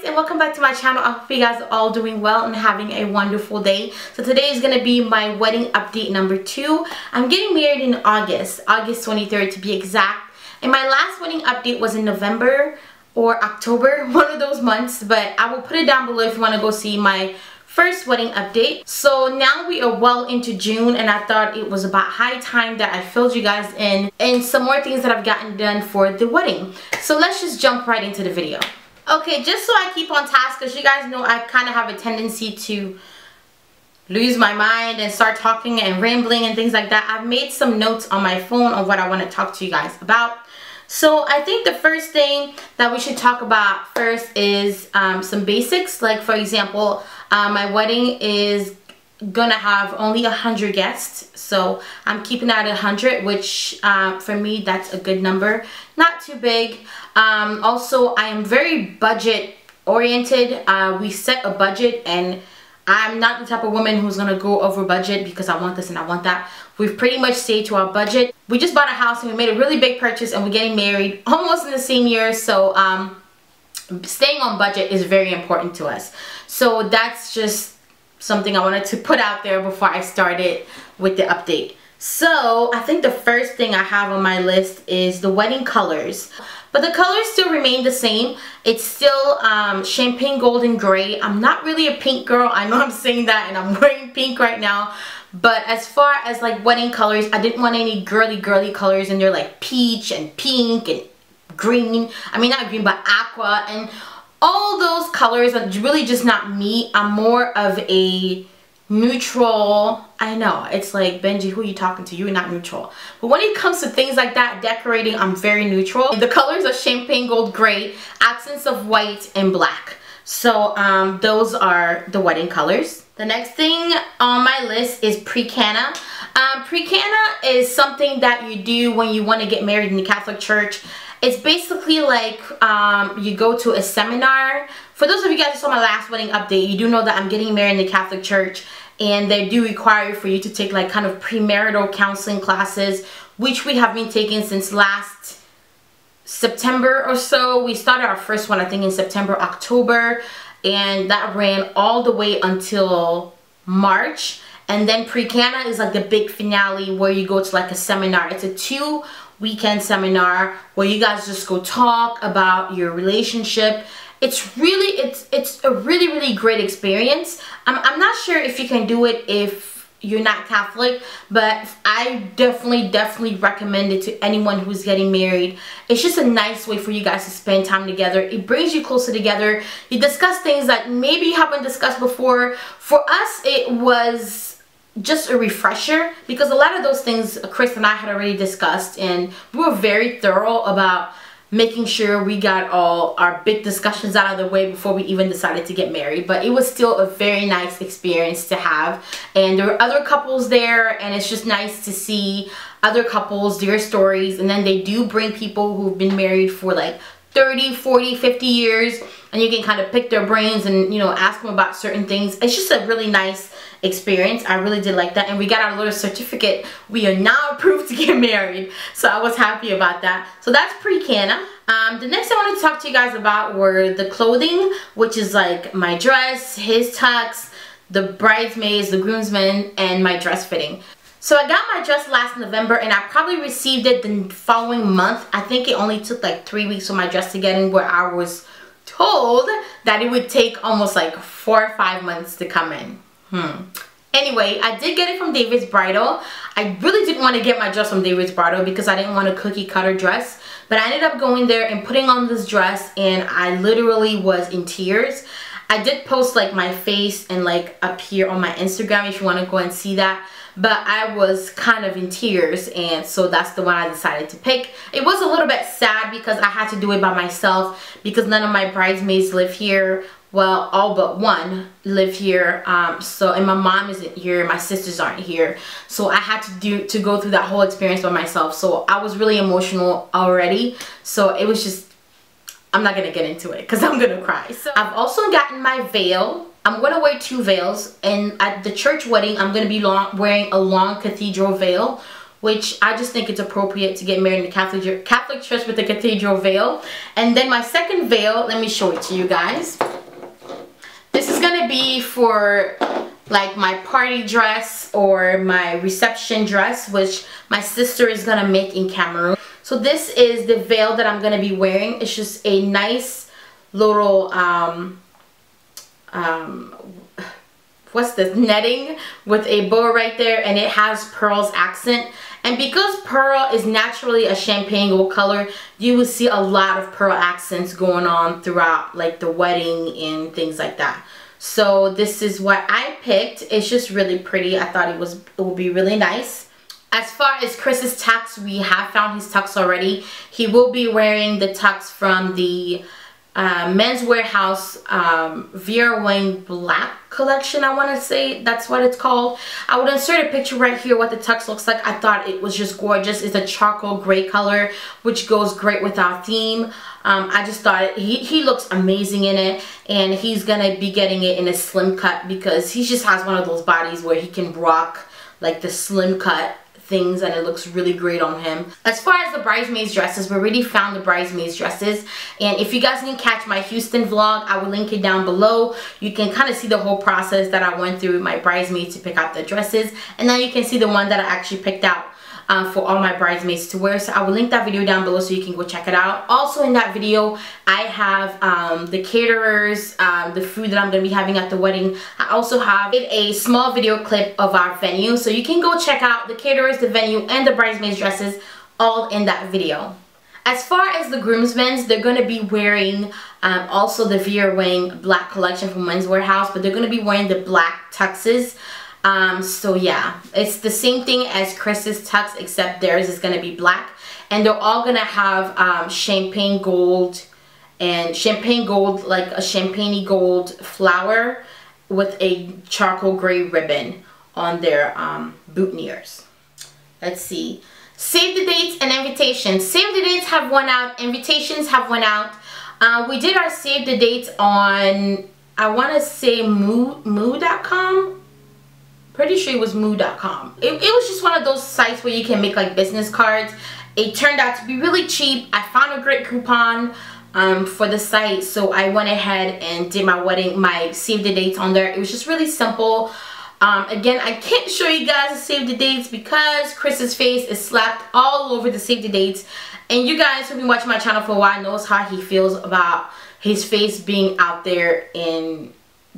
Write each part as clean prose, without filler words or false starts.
and welcome back to my channel. I hope you guys are all doing well and having a wonderful day. So today is going to be my wedding update number 2. I'm getting married in August 23rd to be exact. And my last wedding update was in November or October, one of those months. But I will put it down below if you want to go see my first wedding update. So now we are well into June, and I thought it was about high time that I filled you guys in and some more things that I've gotten done for the wedding. So let's just jump right into the video. Okay, just so I keep on task, because you guys know I kind of have a tendency to lose my mind and start talking and rambling and things like that. I've made some notes on my phone on what I want to talk to you guys about. So I think the first thing that we should talk about first is some basics. Like, for example, my wedding is gonna have only 100 guests, so I'm keeping that at 100, which for me that's a good number, not too big. Also, I am very budget oriented. We set a budget, and I'm not the type of woman who's gonna go over budget because I want this and I want that. We've pretty much stayed to our budget. We just bought a house and we made a really big purchase, and we're getting married almost in the same year, so staying on budget is very important to us. So that's just something I wanted to put out there before I started with the update. So I think the first thing I have on my list is the wedding colors. But the colors still remain the same. It's still champagne golden gray. I'm not really a pink girl. I know I'm saying that and I'm wearing pink right now. But as far as like wedding colors, I didn't want any girly colors in there, like peach and pink and green. I mean, not green, but aqua. And all those colors are really just not me. I'm more of a neutral. I know, it's like, Benji, who are you talking to? You're not neutral. But when it comes to things like that, decorating, I'm very neutral. The colors are champagne gold gray, accents of white and black. So those are the wedding colors. The next thing on my list is PreCanon. PreCanon is something that you do when you want to get married in the Catholic Church. It's basically like you go to a seminar. For those of you guys who saw my last wedding update, you do know that I'm getting married in the Catholic Church, and they do require for you to take like kind of premarital counseling classes, which we have been taking since last September or so. We started our first one, I think, in September, October, and that ran all the way until March. And then PreCanon is like the big finale where you go to like a seminar. It's a 2-weekend seminar where you guys just go talk about your relationship. It's a really great experience. I'm not sure if you can do it if you're not Catholic, but I definitely recommend it to anyone who's getting married. It's just a nice way for you guys to spend time together. It brings you closer together. You discuss things that maybe you haven't discussed before. For us, it was just a refresher, because a lot of those things Chris and I had already discussed, and we were very thorough about making sure we got all our big discussions out of the way before we even decided to get married. But it was still a very nice experience to have, and there were other couples there, and it's just nice to see other couples, their stories. And then they do bring people who've been married for like 30, 40, 50 years, and you can kind of pick their brains and, you know, ask them about certain things. It's just a really nice experience. I really did like that, and we got our little certificate. We are now approved to get married, so I was happy about that. So that's PreCanon. The next thing I wanted to talk to you guys about were the clothing, which is like my dress, his tux, the bridesmaids, the groomsmen, and my dress fitting. So I got my dress last November, and I probably received it the following month. I think it only took like 3 weeks for my dress to get in, where I was told that it would take almost like 4 or 5 months to come in. Anyway, I did get it from David's Bridal. I really didn't want to get my dress from David's Bridal because I didn't want a cookie cutter dress. But I ended up going there and putting on this dress, and I literally was in tears. I did post like my face and like up here on my Instagram if you want to go and see that. But I was kind of in tears, and so that's the one I decided to pick. It was a little bit sad because I had to do it by myself because none of my bridesmaids live here. Well, all but one live here, and my mom isn't here, my sisters aren't here, so I had to go through that whole experience by myself. So I was really emotional already, so it was just, I'm not gonna get into it because I'm gonna cry. So I've also gotten my veil. I'm gonna wear 2 veils, and at the church wedding I'm gonna be wearing a long cathedral veil, which I just think it's appropriate to get married in the Catholic Church with the cathedral veil. And then my second veil, let me show it to you guys. This is gonna be for like my party dress or my reception dress, which my sister is gonna make in Cameroon. So this is the veil that I'm gonna be wearing. It's just a nice little what's this, netting with a bow right there, and it has pearls accent. And because pearl is naturally a champagne gold color, you will see a lot of pearl accents going on throughout like the wedding and things like that. So this is what I picked. It's just really pretty. I thought it would be really nice. As far as Chris's tux, we have found his tux already. He will be wearing the tux from the Men's Warehouse Vera Wang Black collection, I want to say that's what it's called. I would insert a picture right here what the tux looks like. I thought it was just gorgeous. It's a charcoal gray color, which goes great with our theme. I just thought he looks amazing in it, and he's gonna be getting it in a slim cut because he just has one of those bodies where he can rock like the slim cut things, and it looks really great on him. As far as the bridesmaids dresses, we already found the bridesmaids dresses, and if you guys didn't catch my Houston vlog, I will link it down below. You can kind of see the whole process that I went through with my bridesmaids to pick out the dresses, and now you can see the one that I actually picked out for all my bridesmaids to wear. So I will link that video down below so you can go check it out. Also in that video, I have the caterers, the food that I'm going to be having at the wedding. I also have a small video clip of our venue, so you can go check out the caterers, the venue, and the bridesmaids dresses all in that video. As far as the groomsmen, they're going to be wearing also the Vera Wang Black collection from Men's Warehouse, but they're going to be wearing the black tuxes. So yeah, it's the same thing as Chris's tux, except theirs is going to be black, and they're all going to have champagne gold, and champagne gold, like a champagne gold flower with a charcoal gray ribbon on their boutonnieres. Let's see. Save the dates and invitations. Save the dates have went out. Invitations have went out. We did our save the dates on, I want to say moo.com. Pretty sure it was moo.com. It was just one of those sites where you can make like business cards. It turned out to be really cheap. I found a great coupon for the site, so I went ahead and did my save the dates on there. It was just really simple. Again, I can't show you guys the save the dates because Chris's face is slapped all over the save the dates, and you guys who've been watching my channel for a while knows how he feels about his face being out there in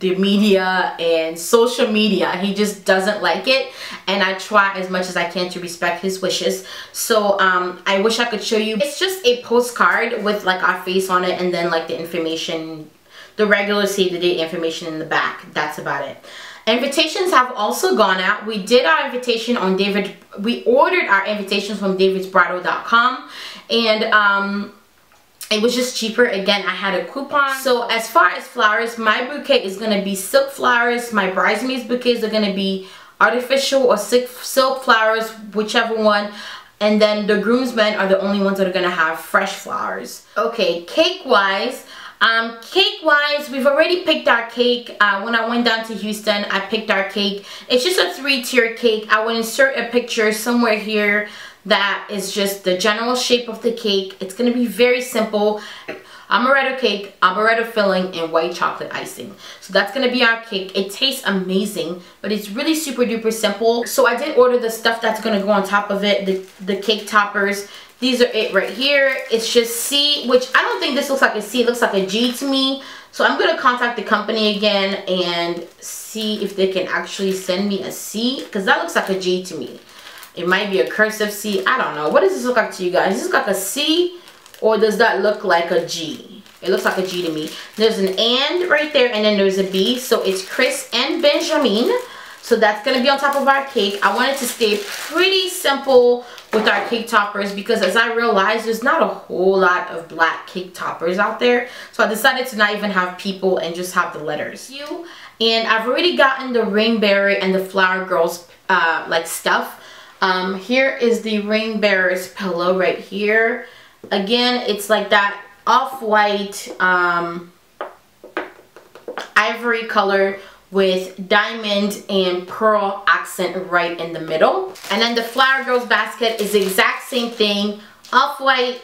the media and social media. He just doesn't like it, and I try as much as I can to respect his wishes. So I wish I could show you. It's just a postcard with like our face on it, and then like the information, the regular save the date information in the back. That's about it. Invitations have also gone out. We did our invitation on we ordered our invitations from davidsbridal.com, and it was just cheaper. Again, I had a coupon. So as far as flowers, my bouquet is going to be silk flowers. My bridesmaids bouquets are going to be artificial or silk flowers, whichever one. And then the groomsmen are the only ones that are going to have fresh flowers. Okay, cake wise, we've already picked our cake. When I went down to Houston, I picked our cake. It's just a 3-tier cake. I will insert a picture somewhere here that is just the general shape of the cake. It's going to be very simple. Amaretto cake, amaretto filling, and white chocolate icing. So that's going to be our cake. It tastes amazing, but it's really super duper simple. So I did order the stuff that's going to go on top of it, the cake toppers. These are it right here. It's just C, which I don't think this looks like a C. It looks like a G to me. So I'm going to contact the company again and see if they can actually send me a C, because that looks like a G to me. It might be a cursive C. I don't know. What does this look like to you guys? Does this look like a C, or does that look like a G? It looks like a G to me. There's an and right there, and then there's a B. So it's Chris and Benjamin. So that's going to be on top of our cake. I wanted to stay pretty simple with our cake toppers because, as I realized, there's not a whole lot of black cake toppers out there. So I decided to not even have people and just have the letters. And I've already gotten the ring bearer and the flower girls like stuff. Here is the ring bearer's pillow right here. Again, it's like that off-white ivory color with diamond and pearl accent right in the middle. And then the flower girls basket is the exact same thing, off-white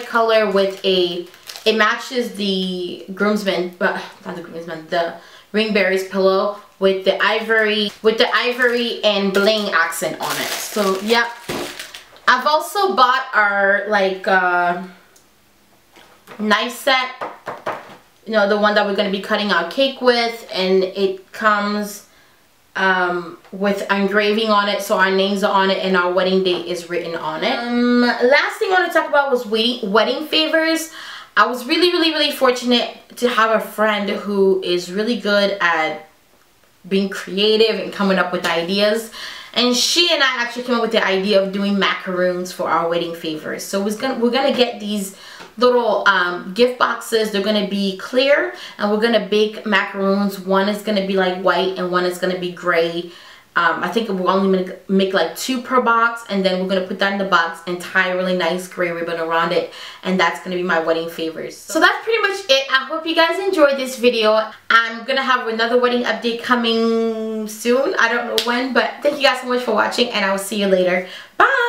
color with a it matches the groomsman, not the groomsman, the ringberries pillow with the ivory and bling accent on it. So yeah, I've also bought our like knife set, you know, the one that we're going to be cutting our cake with, and it comes with engraving on it, so our names are on it and our wedding date is written on it. Last thing I want to talk about was wedding favors. I was really fortunate to have a friend who is really good at being creative and coming up with ideas, and she and I actually came up with the idea of doing macaroons for our wedding favors. So we're gonna get these little gift boxes. They're gonna be clear, and we're gonna bake macaroons. One is gonna be like white and one is gonna be gray. I think we're only gonna make like 2 per box, and then we're gonna put that in the box and tie a really nice gray ribbon around it, and that's gonna be my wedding favors. So that's pretty much it. I hope you guys enjoyed this video. I'm gonna have another wedding update coming soon. I don't know when, but thank you guys so much for watching, and I will see you later. Bye.